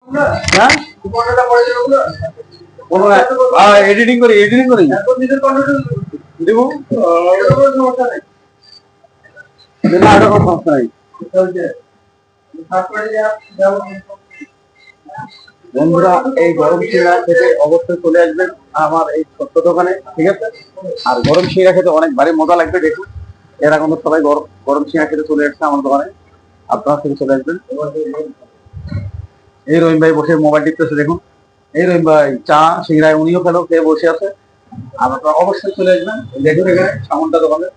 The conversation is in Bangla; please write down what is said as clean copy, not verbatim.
হ্যাঁ এডিটিং করি নিজের কন্টেন্ট দেবো না এটা কোনো সমস্যা নাই বন্ধুরা এই গরম সিঙ্গারা খেতে অবশ্যই চলে আসবেন আমার এই ছোট্ট দোকানে, ঠিক আছে? আর গরম সিঙ্গারা খেতে অনেক ভারী মজা লাগবে। দেখুন এরা কিন্তু সবাই গরম সিঙ্গারা খেতে চলে আসছে আমার দোকানে, আপনারা থেকে চলে আসবেন। এই রহিম ভাই বসে মোবাইল টিপতেছে, দেখুন এই রহিম ভাই চা সিঙ্গারায় উনিও খেয়ে বসে আছে। আর আপনারা অবশ্যই চলে আসবেন, দেখুন এখানে সামনটা দোকানে।